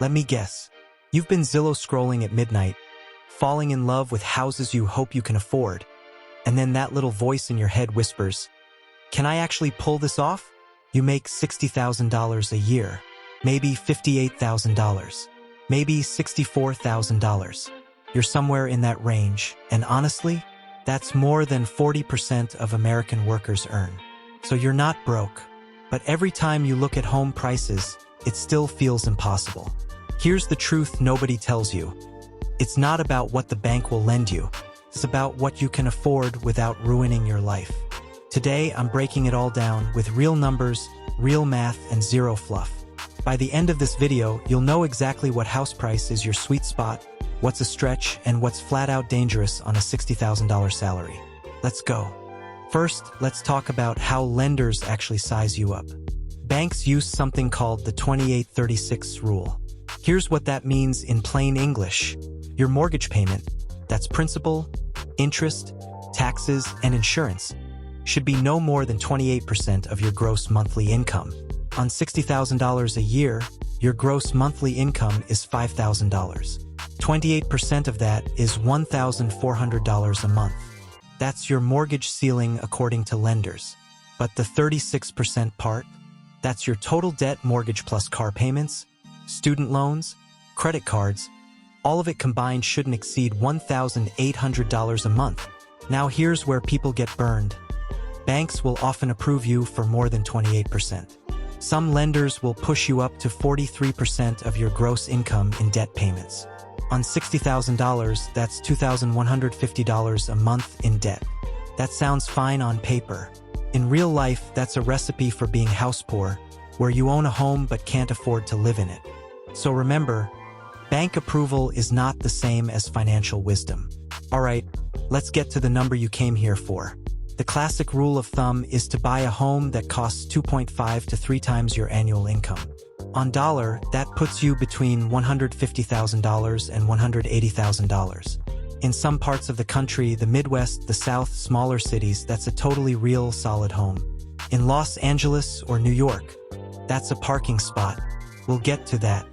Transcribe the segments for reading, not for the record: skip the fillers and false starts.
Let me guess. You've been Zillow scrolling at midnight, falling in love with houses you hope you can afford, and then that little voice in your head whispers, "Can I actually pull this off?" You make $60,000 a year, maybe $58,000, maybe $64,000. You're somewhere in that range, and honestly, that's more than 40% of American workers earn. So you're not broke. But every time you look at home prices, it still feels impossible. Here's the truth nobody tells you. It's not about what the bank will lend you. It's about what you can afford without ruining your life. Today, I'm breaking it all down with real numbers, real math, and zero fluff. By the end of this video, you'll know exactly what house price is your sweet spot, what's a stretch, and what's flat out dangerous on a $60,000 salary. Let's go. First, let's talk about how lenders actually size you up. Banks use something called the 28-36 rule. Here's what that means in plain English. Your mortgage payment, that's principal, interest, taxes, and insurance, should be no more than 28% of your gross monthly income. On $60,000 a year, your gross monthly income is $5,000. 28% of that is $1,400 a month. That's your mortgage ceiling according to lenders. But the 36% part, that's your total debt mortgage plus car payments, student loans, credit cards, all of it combined shouldn't exceed $1,800 a month. Now here's where people get burned. Banks will often approve you for more than 28%. Some lenders will push you up to 43% of your gross income in debt payments. On $60,000, that's $2,150 a month in debt. That sounds fine on paper. In real life, that's a recipe for being house poor, where you own a home but can't afford to live in it. So remember, bank approval is not the same as financial wisdom. All right, let's get to the number you came here for. The classic rule of thumb is to buy a home that costs 2.5 to 3 times your annual income. On dollar, that puts you between $150,000 and $180,000. In some parts of the country, the Midwest, the South, smaller cities, that's a totally real, solid home. In Los Angeles or New York, that's a parking spot. We'll get to that.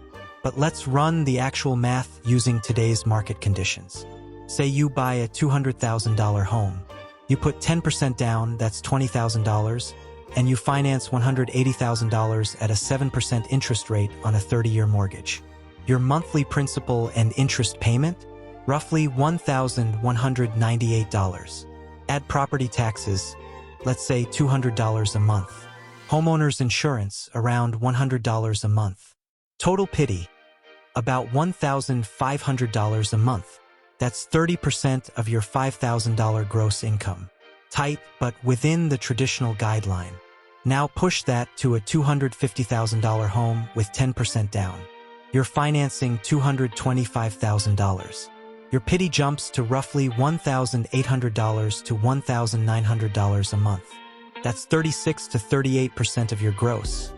But let's run the actual math using today's market conditions. Say you buy a $200,000 home. You put 10% down, that's $20,000, and you finance $180,000 at a 7% interest rate on a 30-year mortgage. Your monthly principal and interest payment? Roughly $1,198. Add property taxes, let's say $200 a month. Homeowner's insurance, around $100 a month. Total pity, about $1,500 a month. That's 30% of your $5,000 gross income. Tight, but within the traditional guideline. Now push that to a $250,000 home with 10% down. You're financing $225,000. Your pity jumps to roughly $1,800 to $1,900 a month. That's 36 to 38% of your gross.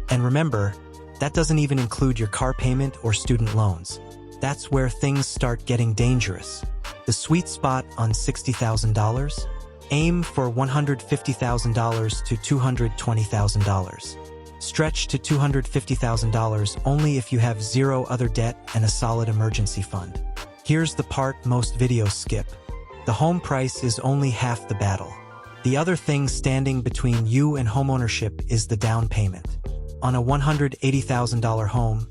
And remember, that doesn't even include your car payment or student loans. That's where things start getting dangerous. The sweet spot on $60,000? Aim for $150,000 to $220,000. Stretch to $250,000 only if you have zero other debt and a solid emergency fund. Here's the part most videos skip. The home price is only half the battle. The other thing standing between you and homeownership is the down payment. On a $180,000 home,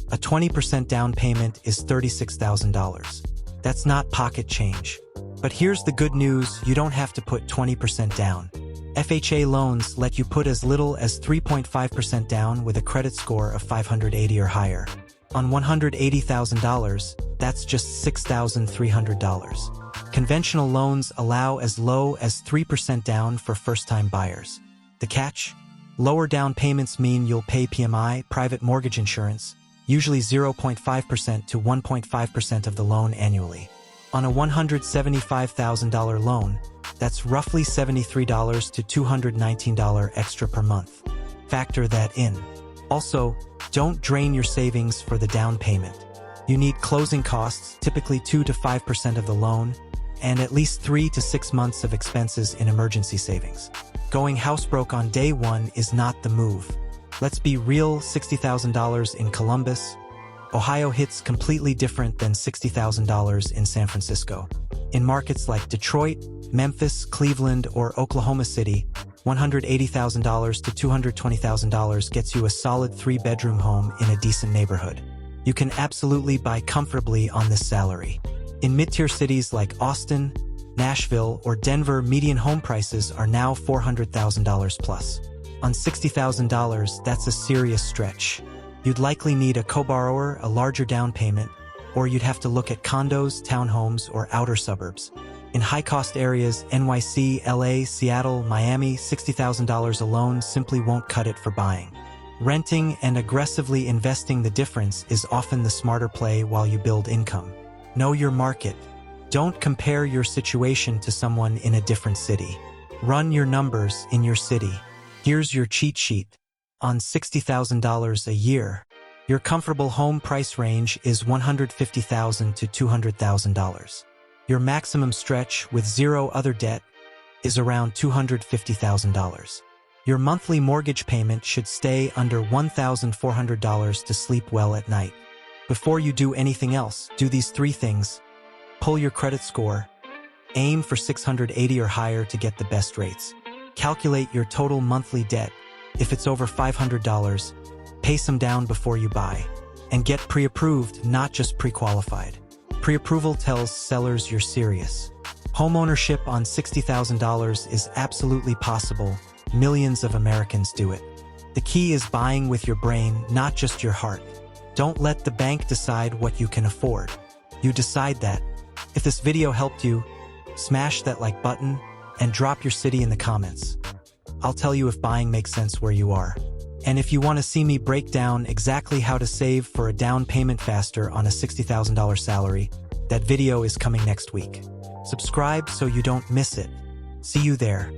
a 20% down payment is $36,000. That's not pocket change. But here's the good news, you don't have to put 20% down. FHA loans let you put as little as 3.5% down with a credit score of 580 or higher. On $180,000, that's just $6,300. Conventional loans allow as low as 3% down for first-time buyers. The catch? Lower down payments mean you'll pay PMI, private mortgage insurance, usually 0.5% to 1.5% of the loan annually. On a $175,000 loan, that's roughly $73 to $219 extra per month. Factor that in. Also, don't drain your savings for the down payment. You need closing costs, typically 2 to 5% of the loan, and at least 3 to 6 months of expenses in emergency savings. Going house broke on day one is not the move. Let's be real, $60,000 in Columbus, Ohio hits completely different than $60,000 in San Francisco. In markets like Detroit, Memphis, Cleveland, or Oklahoma City, $180,000 to $220,000 gets you a solid 3-bedroom home in a decent neighborhood. You can absolutely buy comfortably on this salary. In mid-tier cities like Austin, Nashville, or Denver, median home prices are now $400,000 plus. On $60,000, that's a serious stretch. You'd likely need a co-borrower, a larger down payment, or you'd have to look at condos, townhomes, or outer suburbs. In high-cost areas, NYC, LA, Seattle, Miami, $60,000 alone simply won't cut it for buying. Renting and aggressively investing the difference is often the smarter play while you build income. Know your market. Don't compare your situation to someone in a different city. Run your numbers in your city. Here's your cheat sheet. On $60,000 a year, your comfortable home price range is $150,000 to $200,000. Your maximum stretch with zero other debt is around $250,000. Your monthly mortgage payment should stay under $1,400 to sleep well at night. Before you do anything else, do these 3 things. Pull your credit score. Aim for 680 or higher to get the best rates. Calculate your total monthly debt. If it's over $500, pay some down before you buy. And get pre-approved, not just pre-qualified. Pre-approval tells sellers you're serious. Homeownership on $60,000 is absolutely possible. Millions of Americans do it. The key is buying with your brain, not just your heart. Don't let the bank decide what you can afford. You decide that. If this video helped you, smash that like button and drop your city in the comments. I'll tell you if buying makes sense where you are. And if you want to see me break down exactly how to save for a down payment faster on a $60,000 salary, that video is coming next week. Subscribe so you don't miss it. See you there.